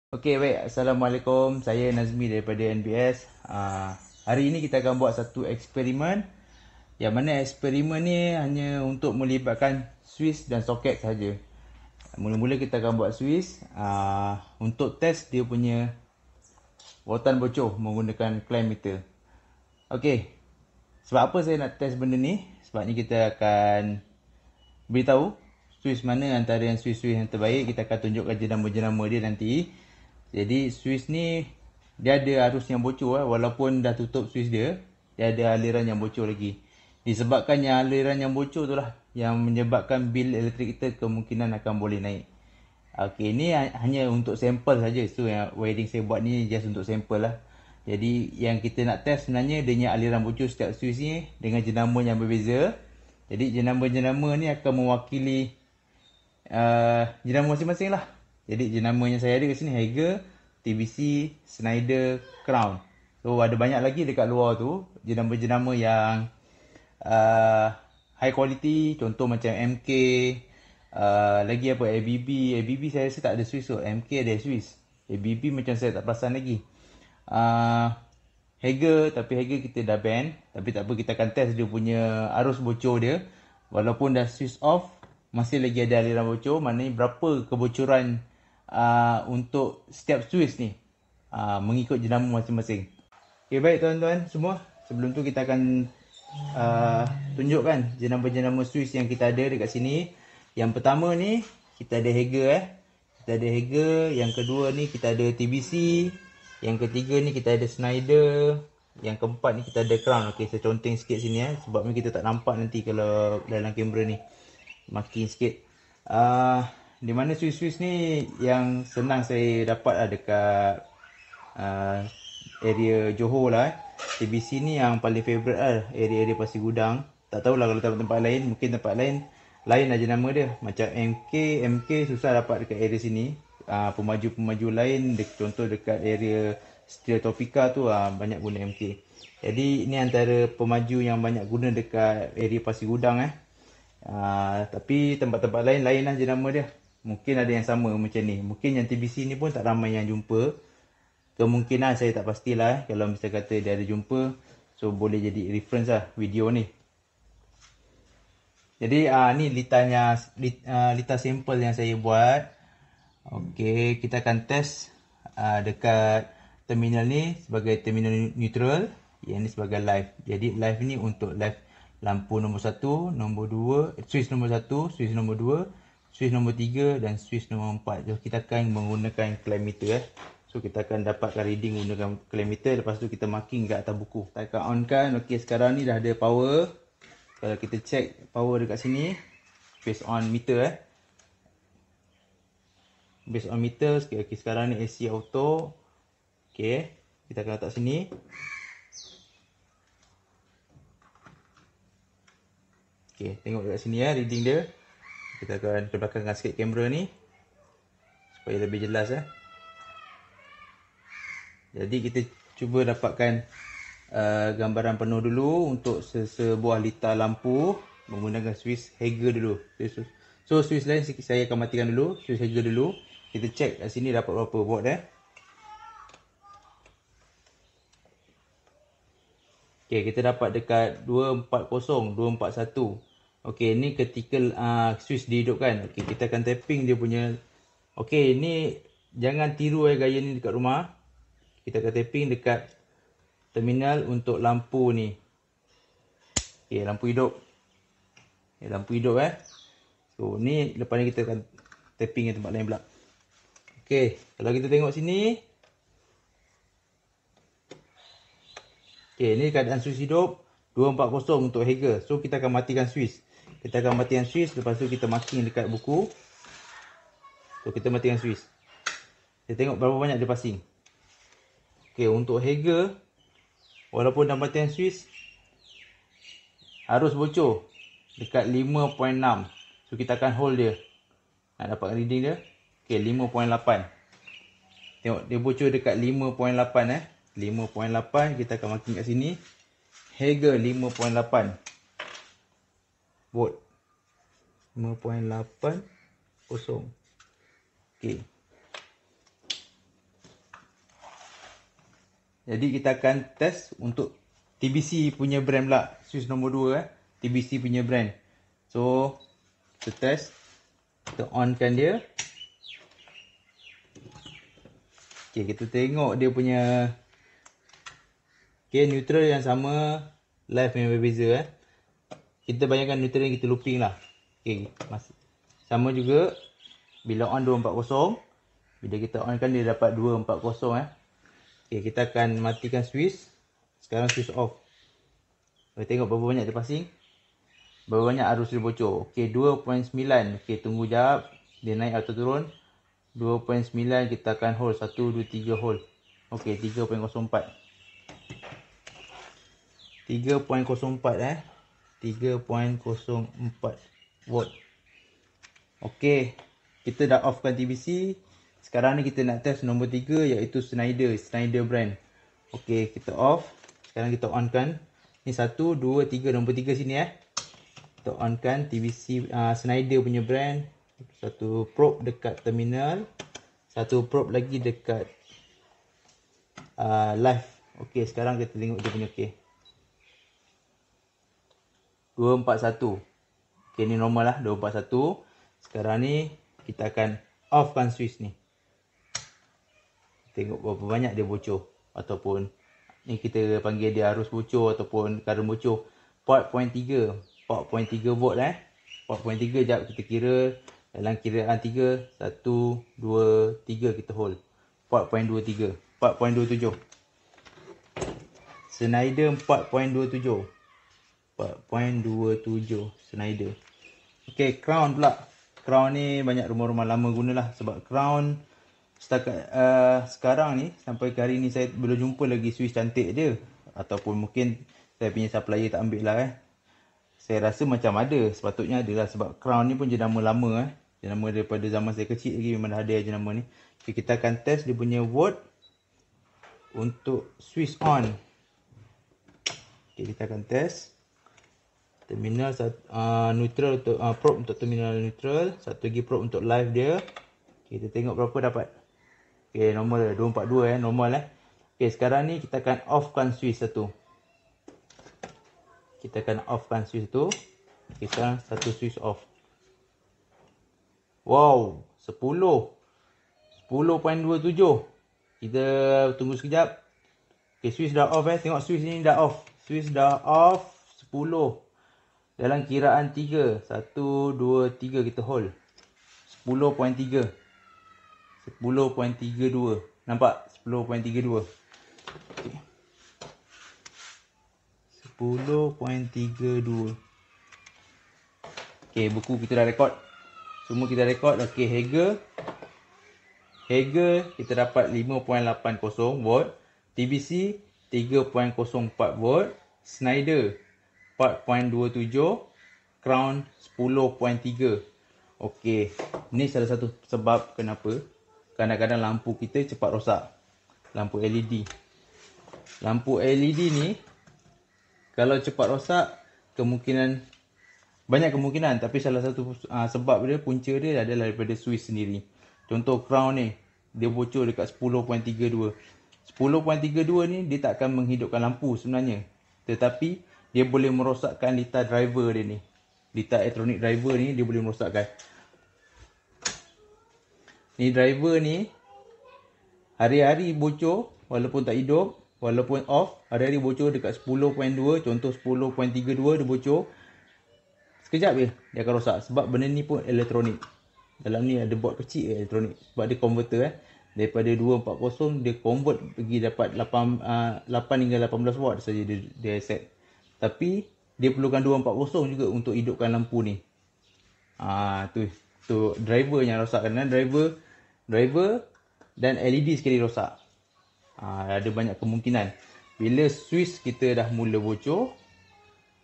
Okey, baik. Assalamualaikum. Saya Nazmi daripada NBS. Hari ini kita akan buat satu eksperimen. Yang mana eksperimen ni hanya untuk melibatkan Swiss dan soket saja. Mula-mula kita akan buat Swiss untuk test dia punya voltan bocor menggunakan clamp meter. Okey. Sebab apa saya nak test benda ni? Sebabnya kita akan beritahu Swiss mana antara yang Swiss-Swiss yang terbaik. Kita akan tunjukkan jenama-jenama dia nanti. Jadi Swiss ni dia ada arus yang bocor walaupun dah tutup Swiss dia ada aliran yang bocor lagi. Disebabkan yang aliran yang bocor tu lah yang menyebabkan bil elektrik kita kemungkinan akan boleh naik. Okey, ni hanya untuk sampel saja. So yang wiring saya buat ni just untuk sampel lah. Jadi yang kita nak test sebenarnya dia aliran bocor setiap Swiss ni dengan jenama yang berbeza. Jadi jenama-jenama ni akan mewakili jenama masing-masing lah. Jadi jenama yang saya ada kat sini Hager, TBC, Schneider, Crown. So ada banyak lagi dekat luar tu jenama-jenama yang high quality, contoh macam MK, lagi apa ABB saya rasa tak ada Swiss kot. MK ada Swiss. ABB macam saya tak perasan lagi. Hager, tapi Hager kita dah ban. Tapi tak apa, kita akan test dia punya arus bocor dia. Walaupun dah switch off, masih lagi ada aliran bocor. Maknanya berapa kebocoran untuk setiap Swiss ni mengikut jenama masing-masing. Okay, baik tuan-tuan semua. Sebelum tu kita akan tunjukkan jenama-jenama Swiss yang kita ada dekat sini. Yang pertama ni kita ada Hager Kita ada Hager. Yang kedua ni kita ada TBC. Yang ketiga ni kita ada Schneider. Yang keempat ni kita ada Crown. Okey, saya conteng sikit sini sebab ni kita tak nampak nanti kalau dalam kamera ni. Makin sikit. Di mana Swiss-Swiss ni yang senang saya dapat dekat area Johor lah. TBC ni yang paling favourite lah, area-area Pasir Gudang. Tak tahulah kalau tempat-tempat lain, mungkin tempat lain aja nama dia. Macam MK susah dapat dekat area sini. Pemaju-pemaju lain, contoh dekat area Steel Topika tu banyak guna MK. Jadi ni antara pemaju yang banyak guna dekat area Pasir Gudang tapi tempat-tempat lain lah jenama dia. Mungkin ada yang sama macam ni. Mungkin yang TBC ni pun tak ramai yang jumpa. Kemungkinan saya tak pastilah kalau misalnya kata dia ada jumpa. So boleh jadi reference lah video ni. Jadi ni litar sampel yang saya buat. Okey, kita akan test dekat terminal ni sebagai terminal neutral. Yang ni sebagai live. Jadi live ni untuk live lampu nombor 1, nombor 2, switch nombor 1, switch nombor 2, switch nombor 3 dan switch nombor 4. So kita akan menggunakan clamp meter So kita akan dapatkan reading menggunakan clamp meter. Lepas tu kita marking kat atas buku. Kita akan on kan. Okey, sekarang ni dah ada power. Kalau kita check power dekat sini, based on meter based on meter. Okay, sekarang ni AC auto. Okey, kita akan letak sini. Okey, tengok dekat sini reading dia. Kita akan ke belakangkan sikit kamera ni supaya lebih jelas Jadi kita cuba dapatkan gambaran penuh dulu untuk sebuah litar lampu menggunakan Swiss Hager dulu. So Swiss lain saya akan matikan dulu, Swiss Hager dulu. Kita check kat sini dapat berapa volt Okey, kita dapat dekat 240, 241. Okey, ni ketika Swiss dihidupkan. Okey, kita akan tapping dia punya. Okey, ni jangan tiru gaya ni dekat rumah. Kita akan tapping dekat terminal untuk lampu ni. Okey, lampu hidup. Okay, lampu hidup So, ni lepas ni kita akan tapping ke tempat lain pula. Okey, kalau kita tengok sini. Okey, ni keadaan Swiss hidup. 240 untuk Hager. So, kita akan matikan Swiss. Kita akan matikan Swiss. Lepas tu kita marking dekat buku. So, kita matikan Swiss. Kita tengok berapa banyak dia passing. Okey, untuk Hager, walaupun dah matikan Swiss, arus bocor dekat 5.6. So, kita akan hold dia. Nak dapatkan reading dia. Okey, 5.8. Tengok, dia bocor dekat 5.8 5.8, kita akan marking kat sini. Hager 5.8 volt. 5.8 kosong. Okey. Jadi kita akan test untuk TBC punya brand pula. Switch nombor 2 TBC punya brand. So kita test. Kita onkan dia. Okay, kita tengok dia punya neutral yang sama, live yang berbeza Kita bayangkan neutral yang kita looping lah. Okay, masih sama juga. Bila on 240, bila kita on kan dia dapat 240 Okay, kita akan matikan switch. Sekarang switch off. Kita tengok berapa banyak dia passing. Berapa banyak arus dia bocor. Okay, 2.9. Okay, tunggu jap. Dia naik atau turun. 2.9 kita akan hold. 1, 2, 3 hold. Okay, 3.04. 3.04 3.04 volt. Okay, kita dah offkan TBC. Sekarang ni kita nak test nombor 3 iaitu Schneider brand. Okay, kita off. Sekarang kita onkan. Ni 1, 2, 3, nombor 3 sini Kita onkan TBC Schneider punya brand. Satu probe dekat terminal. Satu probe lagi dekat live. Okay, sekarang kita tengok dia punya okay. 241. Okay, ni normal lah 241. Sekarang ni kita akan offkan switch ni. Tengok berapa banyak dia bocor. Ataupun ni kita panggil dia arus bocor ataupun current bocor. 4.3 volt 4.3 jap kita kira. Dalam kiraan 3 1, 2, 3 kita hold. 4.23 4.27 Schneider 4.27 Schneider. Okay, Crown pula. Crown ni banyak rumah-rumah lama gunalah. Sebab Crown setakat sekarang ni sampai ke hari ni saya belum jumpa lagi switch cantik dia. Ataupun mungkin saya punya supplier tak ambil lah Saya rasa macam ada. Sepatutnya ada lah. Sebab Crown ni pun jenama lama Jenama daripada zaman saya kecil lagi memang dah ada jenama ni. Okay, kita akan test dia punya volt untuk switch on. Okay, kita akan test terminal neutral untuk probe untuk terminal neutral. Satu lagi probe untuk live dia. Okay, kita tengok berapa dapat. Okay, normal 242 normal Okay, sekarang ni kita akan offkan switch satu. Kita akan offkan switch tu. Okay, sekarang satu switch off. Wow, 10.27. Kita tunggu sekejap. Okay, switch dah off Tengok switch ni dah off. Switch dah off 10. Dalam kiraan 3. 1, 2, 3 kita hold. 10.3. 10.32. Nampak? 10.32. Okay. 10.32. Okay, buku kita dah rekod. Semua kita rekod. Okay, Hager kita dapat 5.80 volt. TBC 3.04 volt. Schneider 4.27. Crown 10.3. Okey, ni salah satu sebab kenapa kadang-kadang lampu kita cepat rosak. Lampu LED. Lampu LED ni kalau cepat rosak banyak kemungkinan, tapi salah satu sebab dia, punca dia adalah daripada switch sendiri. Contoh Crown ni, dia bocor dekat 10.32. 10.32 ni dia tak akan menghidupkan lampu sebenarnya. Tetapi dia boleh merosakkan litar driver dia ni. Litar elektronik driver ni dia boleh merosakkan. Ni driver ni hari-hari bocor walaupun tak hidup, walaupun off, hari-hari bocor dekat 10.2, contoh 10.32 dia bocor. Sekejap je dia akan rosak sebab benda ni pun elektronik. Dalam ni ada board kecil elektronik sebab dia converter daripada 240 dia convert pergi dapat 8 hingga 18 watt saja dia set. Tapi dia perlukan 240 juga untuk hidupkan lampu ni. Tu driver yang rosak. Kerana driver dan LED sekali rosak. Ada banyak kemungkinan. Bila switch kita dah mula bocor,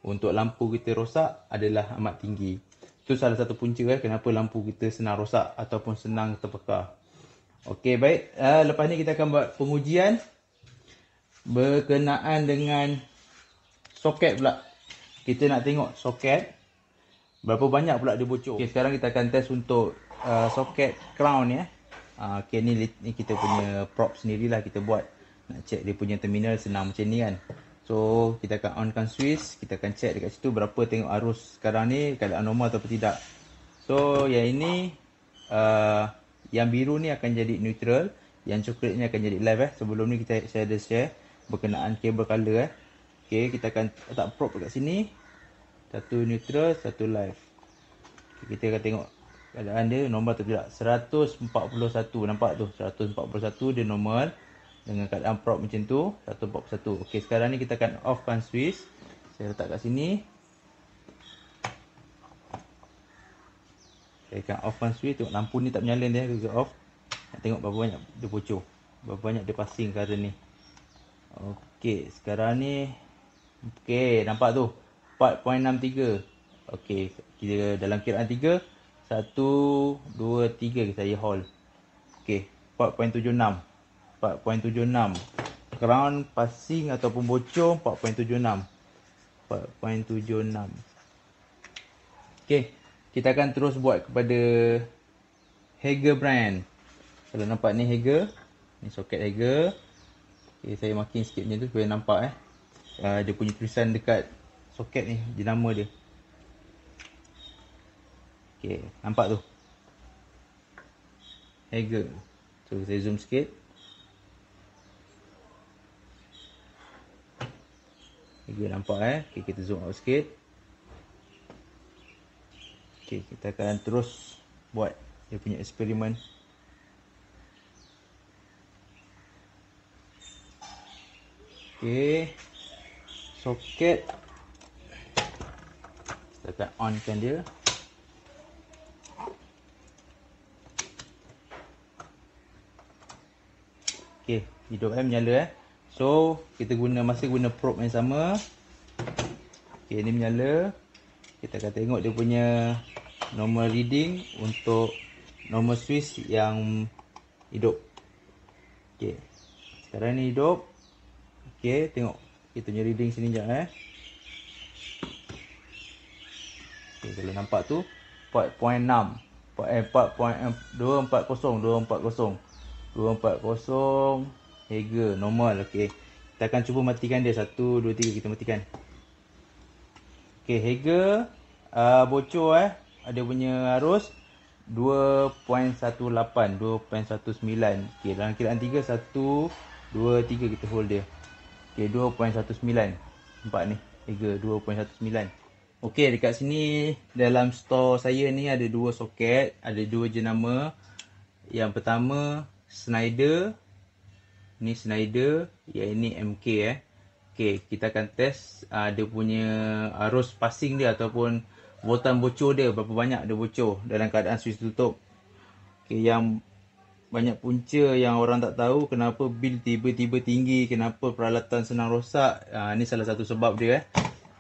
untuk lampu kita rosak adalah amat tinggi. Itu salah satu punca kenapa lampu kita senang rosak ataupun senang terbakar. Okey, baik. Lepas ni kita akan buat pengujian berkenaan dengan soket pula. Kita nak tengok soket berapa banyak pula dia bocor. Okay, sekarang kita akan test untuk soket Crown ni. Okay, ni kita punya prop sendirilah kita buat. Nak check dia punya terminal senang macam ni kan. So kita akan onkan switch, kita akan check dekat situ berapa tengok arus sekarang ni, keadaan normal atau tidak. So yang ini yang biru ni akan jadi neutral, yang coklat ni akan jadi live Sebelum ni saya ada share berkenaan kabel color Okay, kita akan letak probe dekat sini. Satu neutral, satu live. Okay, kita akan tengok keadaan dia normal atau tidak. 141, nampak tu? 141 dia normal. Dengan keadaan probe macam tu, 141. Okey, sekarang ni kita akan offkan switch. Saya letak kat sini. Saya akan offkan switch. Tengok lampu ni tak menyala dia, kita off. Nak tengok berapa banyak dia bocor. Berapa banyak dia passing current ni. Okey, sekarang ni okey, nampak tu. 4.63. Okey, kita dalam kiraan 3. 1, 2, 3 saya hold. Okey, 4.76. 4.76. Ground passing ataupun bocor 4.76. 4.76. Okey, kita akan terus buat kepada Hager brand. Kalau nampak ni Hager, ni soket Hager. Okey, saya marking sikit macam tu supaya nampak dia punya tulisan dekat soket ni, jenama dia. Okey, nampak tu. Hager. So saya zoom sikit. Hager nampak Okey, kita zoom out sikit. Okey, kita akan terus buat dia punya eksperimen. Okey. Soket kita akan onkan dia. Okey, hidup menyala So, kita masih guna probe yang sama. Okey, ni menyala. Kita akan tengok dia punya normal reading untuk normal switch yang hidup. Okey. Sekarang ni hidup. Okey, tengok kita punya reading sini sekejap Okey, kalau nampak tu 4.6. 240 Hager normal. Okey, kita akan cuba matikan dia. 1, 2, 3 kita matikan. Okey, Hager bocor ada punya arus 2.18, 2.19. Okey, dalam kiraan 3, 1, 2, 3 kita hold dia. Okey, 2.19. Nampak ni, Hager 2.19. Okey, dekat sini dalam store saya ni ada dua soket, ada dua jenama. Yang pertama Schneider. Ni Schneider, yang ini MK Okey, kita akan test dia punya arus passing dia ataupun voltan bocor dia, berapa banyak dia bocor dalam keadaan switch tutup. Okey, yang banyak punca yang orang tak tahu kenapa bil tiba-tiba tinggi, kenapa peralatan senang rosak. Ni salah satu sebab dia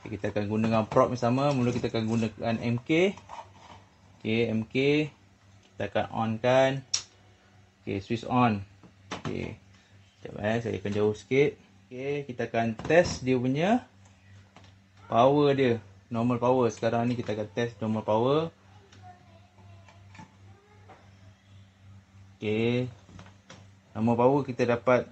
Okay, kita akan gunakan probe yang sama. Mula kita akan gunakan MK. Okey, MK kita akan on kan. Okey, switch on. Okey. Sekejap saya akan jauh sikit. Okey, kita akan test dia punya power dia, normal power. Sekarang ni kita akan test normal power. Okey. Normal power kita dapat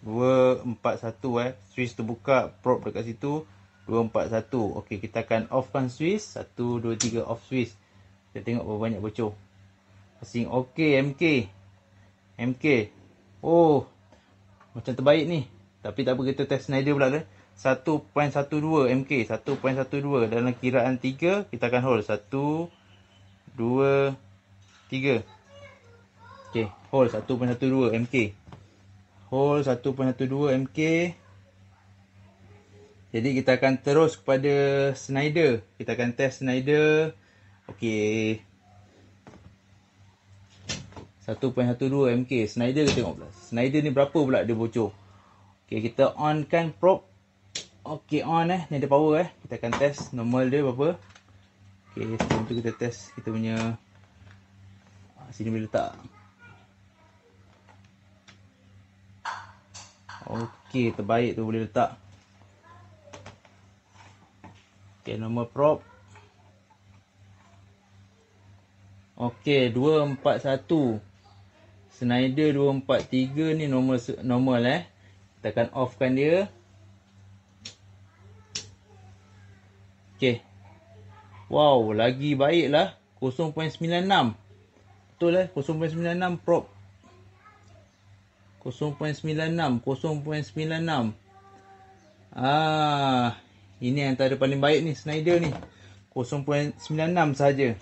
241 switch terbuka, probe dekat situ 241. Okey, kita akan offkan switch. 1, 2, 3 off switch. Kita tengok berapa banyak bocor. Passing okey MK. MK. Oh, macam terbaik ni. Tapi tak apa, kita test Schneider pula dah. 1.12 MK. 1.12 dalam kiraan 3 kita akan hold. 1, 2, 3. Okey, hold 1.12 MK. Hold 1.12 MK. Jadi kita akan terus kepada Schneider. Kita akan test Schneider. Okey. 1.12 MK. Schneider kita tengok pula. Schneider ni berapa pula dia bocor. Okey, kita on kan probe. Okey, on ni ada power Kita akan test normal dia berapa. Okey, sebelum tu kita test kita punya sini boleh letak. Okey, terbaik tu boleh letak. Okey, normal probe. Okey, 241. Schneider 243 ni normal Kita akan offkan dia. Okay. Wow, lagi baik lah. 0.96. Betul lah, 0.96 prop. 0.96. Ini antara paling baik ni, Snyder ni. 0.96 saja.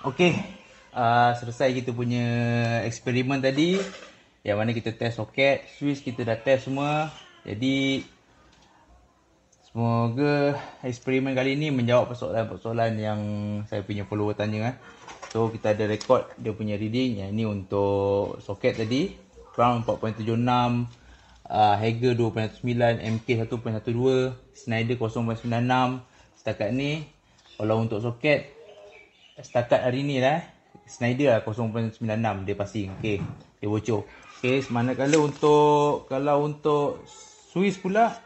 Okey. Selesai kita punya eksperimen tadi. Yang mana kita test soket, switch kita dah test semua. Jadi semoga eksperimen kali ni menjawab persoalan-persoalan yang saya punya follower tanya. So kita ada rekod dia punya reading. Yang ni untuk soket tadi, crown 4.76, Hagger 2.9, MK 1.12, Snyder 0.96. Setakat ni, kalau untuk soket setakat hari ni lah, Snyder lah 0.96 dia passing. Okey, dia bocor. Okey, manakala kalau untuk Swiss pula,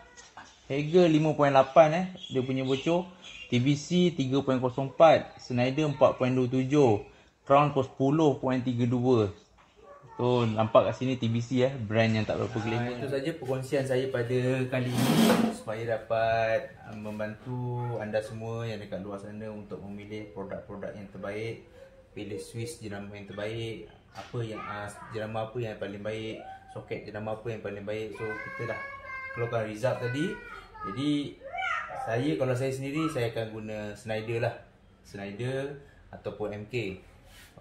Hagger 5.8 dia punya bocor, TBC 3.04, Snyder 4.27, Crown 10.32. So nampak kat sini TBC brand yang tak berapa glamour. Itu saja perkongsian saya pada kali ini, supaya dapat membantu anda semua yang dekat luar sana untuk memilih produk-produk yang terbaik, pilih Swiss jenama yang terbaik, apa yang jenama apa yang paling baik, soket jenama apa yang paling baik. So kita dah keluarkan result tadi. Jadi kalau saya sendiri, saya akan guna Snyder lah, Snyder ataupun MK.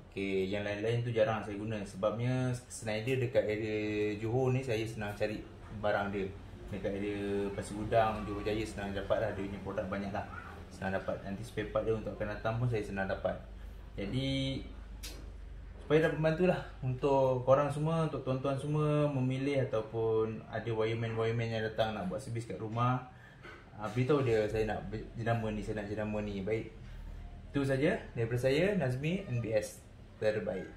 Okey, yang lain-lain tu jarang saya guna. Sebabnya Snyder dekat area Johor ni saya senang cari barang dia. Dekat area Pasir Gudang, Johor Jaya senang dapat lah. Dia punya produk banyak lah, senang dapat. Nanti spare part dia untuk akan datang pun saya senang dapat. Jadi supaya dapat membantu lah untuk korang semua, untuk tuan-tuan semua memilih, ataupun ada wireman yang datang nak buat servis kat rumah, beritahu dia saya nak jenama ni, saya nak jenama ni. Baik, itu saja daripada saya, Nazmi NBS terbaik.